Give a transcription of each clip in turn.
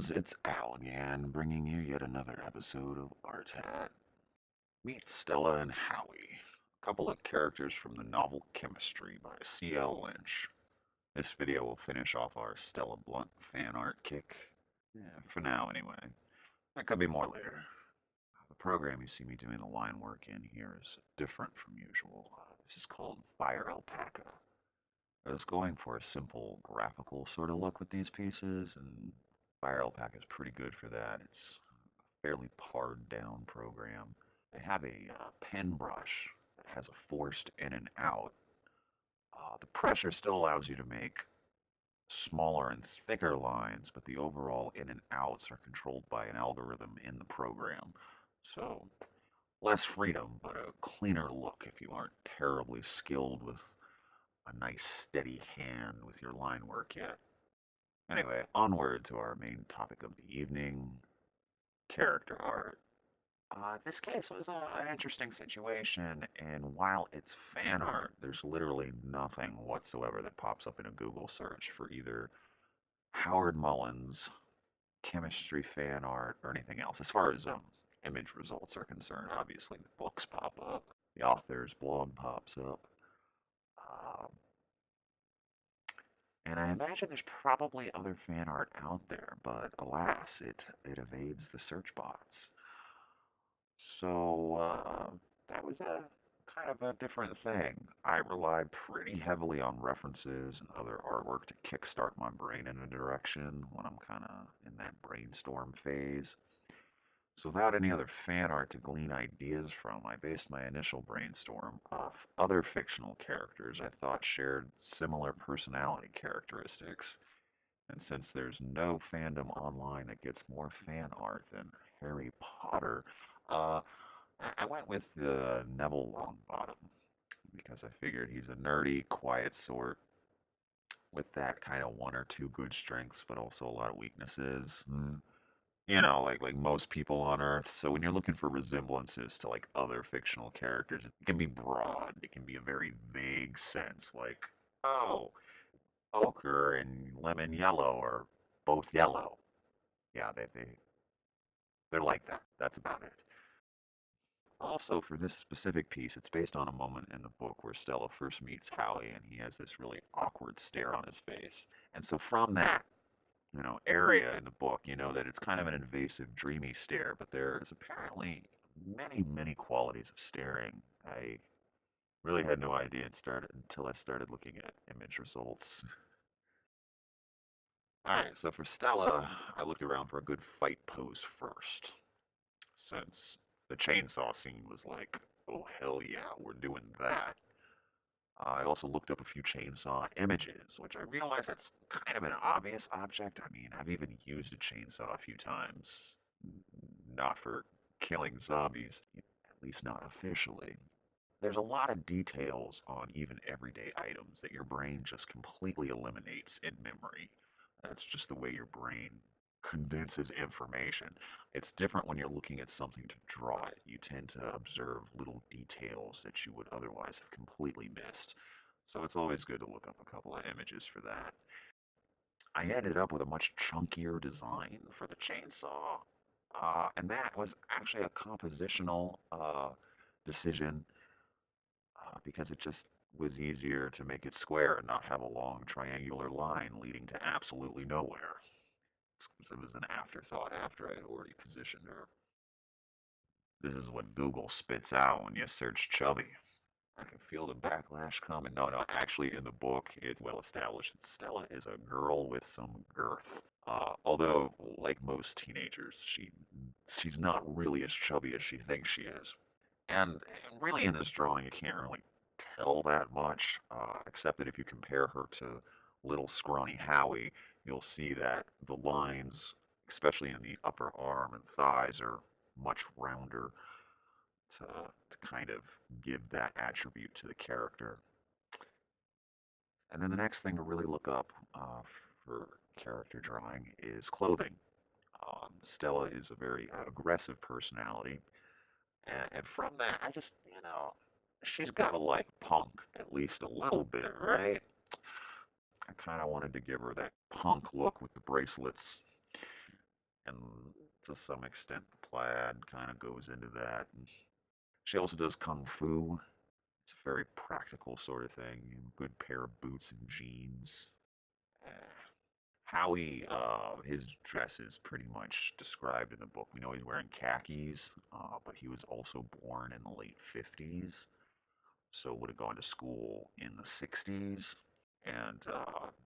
friends, it's Al again, bringing you yet another episode of Art Hat. Meet Stella and Howie, a couple of characters from the novel Chemistry by C.L. Lynch. This video will finish off our Stella Blunt fan art kick. Yeah, for now, anyway. There could be more later. The program you see me doing the line work in here is different from usual. This is called Fire Alpaca. I was going for a simple graphical sort of look with these pieces, and Fire Alpaca is pretty good for that. It's a fairly pared down program. They have a pen brush that has a forced in and out. The pressure still allows you to make smaller and thicker lines, but the overall in and outs are controlled by an algorithm in the program. So, less freedom, but a cleaner look if you aren't terribly skilled with a nice steady hand with your line work yet. Anyway, onward to our main topic of the evening, character art. This case was an interesting situation, and while it's fan art, there's literally nothing whatsoever that pops up in a Google search for either Howard Mullins, chemistry fan art, or anything else. As far as image results are concerned, obviously the books pop up, the author's blog pops up. And I imagine there's probably other fan art out there, but alas, it evades the search bots. So that was a kind of a different thing. I relied pretty heavily on references and other artwork to kickstart my brain in a direction when I'm kind of in that brainstorm phase. So without any other fan art to glean ideas from, I based my initial brainstorm off other fictional characters I thought shared similar personality characteristics. And since there's no fandom online that gets more fan art than Harry Potter, uh, I went with Neville Longbottom because I figured he's a nerdy, quiet sort with that kind of one or two good strengths, but also a lot of weaknesses. You know, like most people on Earth. So when you're looking for resemblances to like other fictional characters, it can be broad. It can be a very vague sense, like, oh, ochre and lemon yellow are both yellow. Yeah, they're like that. That's about it. Also, for this specific piece, it's based on a moment in the book where Stella first meets Howie, and he has this really awkward stare on his face. And so from that, area in the book, you know that it's kind of an invasive, dreamy stare, but there's apparently many, many qualities of staring. I really had no idea until I started looking at image results. Alright, so for Stella, I looked around for a good fight pose first, since the chainsaw scene was like, oh hell yeah, we're doing that. I also looked up a few chainsaw images, which I realize that's kind of an obvious object. I mean, I've even used a chainsaw a few times. Not for killing zombies, at least not officially. There's a lot of details on even everyday items that your brain just completely eliminates in memory. That's just the way your brain condenses information. It's different when you're looking at something to draw it. You tend to observe little details that you would otherwise have completely missed. So it's always good to look up a couple of images for that. I ended up with a much chunkier design for the chainsaw, and that was actually a compositional decision because it just was easier to make it square and not have a long triangular line leading to absolutely nowhere. It was an afterthought after I had already positioned her. This is what Google spits out when you search chubby. I can feel the backlash coming. No, actually, in the book, it's well established that Stella is a girl with some girth. Although, like most teenagers, she's not really as chubby as she thinks she is. And really, in this drawing, you can't really tell that much, except that if you compare her to little scrawny Howie, you'll see that the lines, especially in the upper arm and thighs, are much rounder to kind of give that attribute to the character. And then the next thing to really look up for character drawing is clothing. Stella is a very aggressive personality, and from that, I just, she's got to like punk at least a little bit, right? I kind of wanted to give her that punk look with the bracelets. and to some extent the plaid kind of goes into that. And she also does kung fu. It's a very practical sort of thing. Good pair of boots and jeans. Howie, his dress is pretty much described in the book. We know he's wearing khakis, but he was also born in the late 50s, so would have gone to school in the 60s. And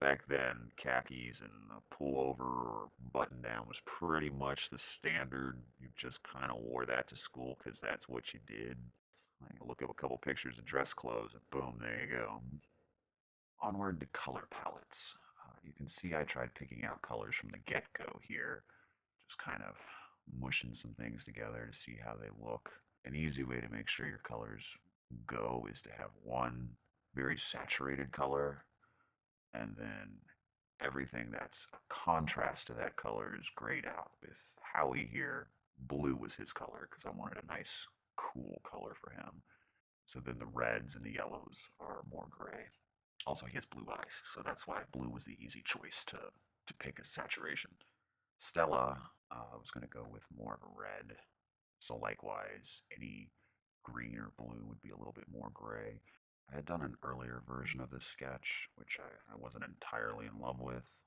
back then, khakis and a pullover or button down was pretty much the standard. You just kind of wore that to school because that's what you did. Like, look up a couple pictures of dress clothes, and boom, there you go. Onward to color palettes. You can see I tried picking out colors from the get-go here, just kind of mushing some things together to see how they look. An easy way to make sure your colors go is to have one very saturated color, and then everything that's a contrast to that color is grayed out. With Howie here, blue was his color because I wanted a nice, cool color for him. So then the reds and the yellows are more gray. Also, he has blue eyes, so that's why blue was the easy choice to pick as saturation. Stella was going to go with more of a red, so likewise, any green or blue would be a little bit more gray. I had done an earlier version of this sketch, which I wasn't entirely in love with.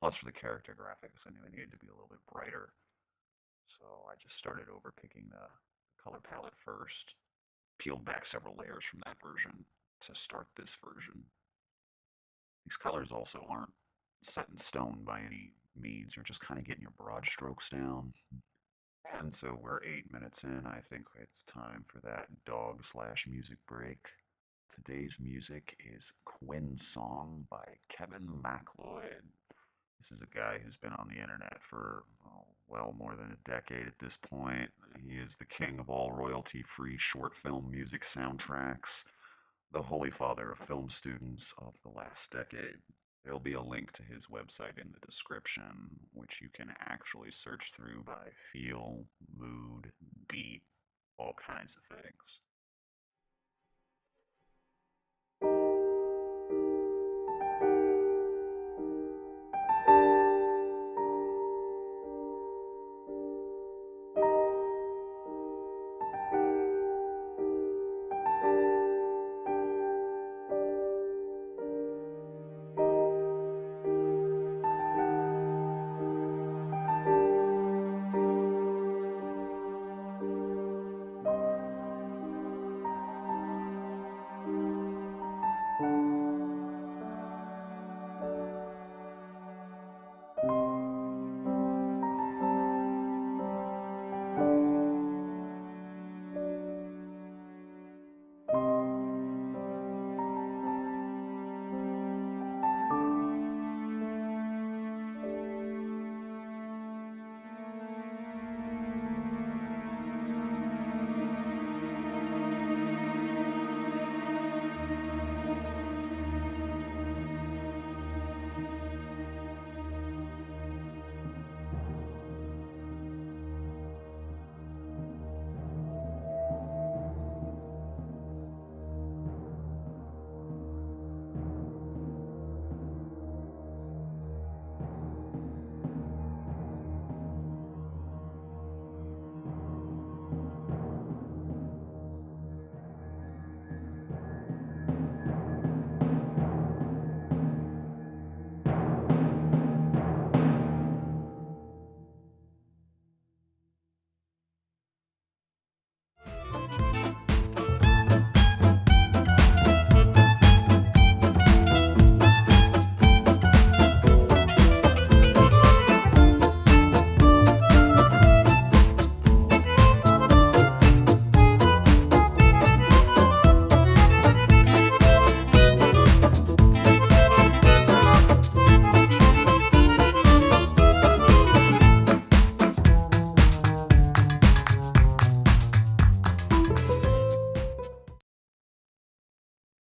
Plus, for the character graphics, I knew it needed to be a little bit brighter. So I just started over picking the color palette first, peeled back several layers from that version to start this version. These colors also aren't set in stone by any means. You're just kind of getting your broad strokes down. And so we're 8 minutes in. I think it's time for that dog slash music break. Today's music is Quinn's Song by Kevin MacLeod. This is a guy who's been on the internet for, well, more than a decade at this point. He is the king of all royalty-free short film music soundtracks, the holy father of film students of the last decade. There'll be a link to his website in the description, which you can actually search through by feel, mood, beat, all kinds of things.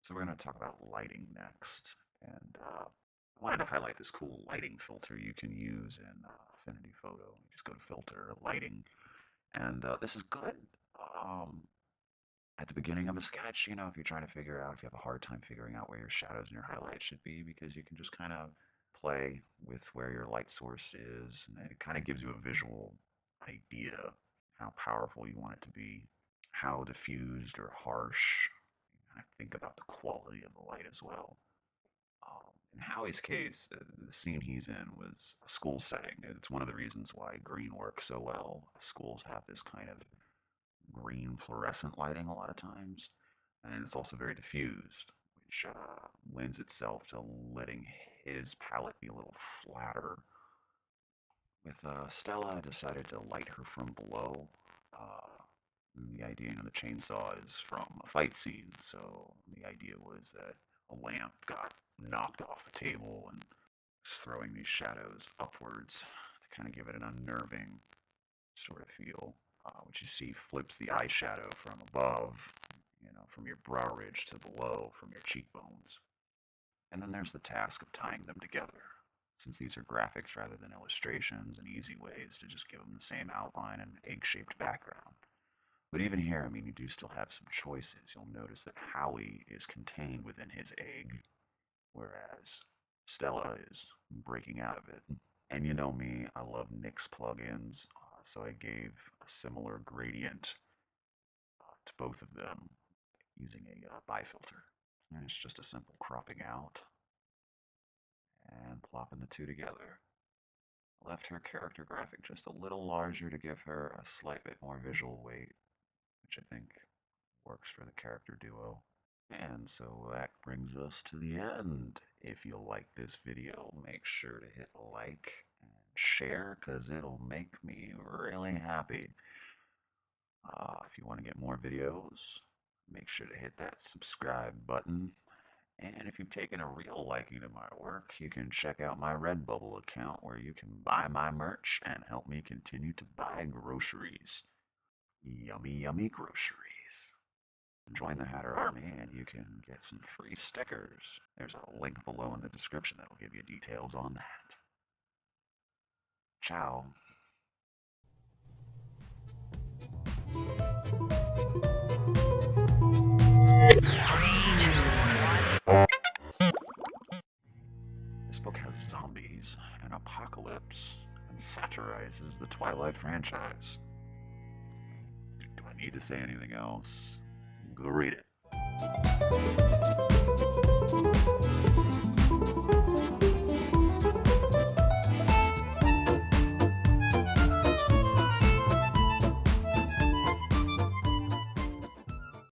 So we're going to talk about lighting next, and I wanted to highlight this cool lighting filter you can use in Affinity Photo. You just go to Filter, Lighting, and this is good. At the beginning of a sketch, if you're trying to figure out, if you have a hard time figuring out where your shadows and your highlights should be, because you can just kind of play with where your light source is, and it kind of gives you a visual idea how powerful you want it to be, how diffused or harsh. You kind of think about the quality of the light as well. In Howie's case, the scene he's in was a school setting. It's one of the reasons why green works so well. Schools have this kind of green fluorescent lighting a lot of times, and it's also very diffused, which lends itself to letting his palette be a little flatter. With Stella, I decided to light her from below. The idea of the chainsaw is from a fight scene, so the idea was that a lamp got knocked off a table and was throwing these shadows upwards to kind of give it an unnerving sort of feel, which you see flips the eyeshadow from above, from your brow ridge to below, from your cheekbones. And then there's the task of tying them together. Since these are graphics rather than illustrations, and easy ways to just give them the same outline and egg-shaped background. But even here, you do still have some choices. You'll notice that Howie is contained within his egg, whereas Stella is breaking out of it. And you know me, I love NYX plugins, so I gave a similar gradient to both of them using a bifilter. And it's just a simple cropping out and plopping the two together. Left her character graphic just a little larger to give her a slight bit more visual weight, which I think works for the character duo. And so that brings us to the end. If you like this video, make sure to hit like and share, because it'll make me really happy. If you want to get more videos, make sure to hit that subscribe button. And if you've taken a real liking to my work, you can check out my Redbubble account where you can buy my merch and help me continue to buy groceries. Yummy, yummy groceries. Join the Hatter Army and you can get some free stickers. There's a link below in the description that will give you details on that. Ciao. This book has zombies, an apocalypse, and satirizes the Twilight franchise. Do I need to say anything else? Go read it.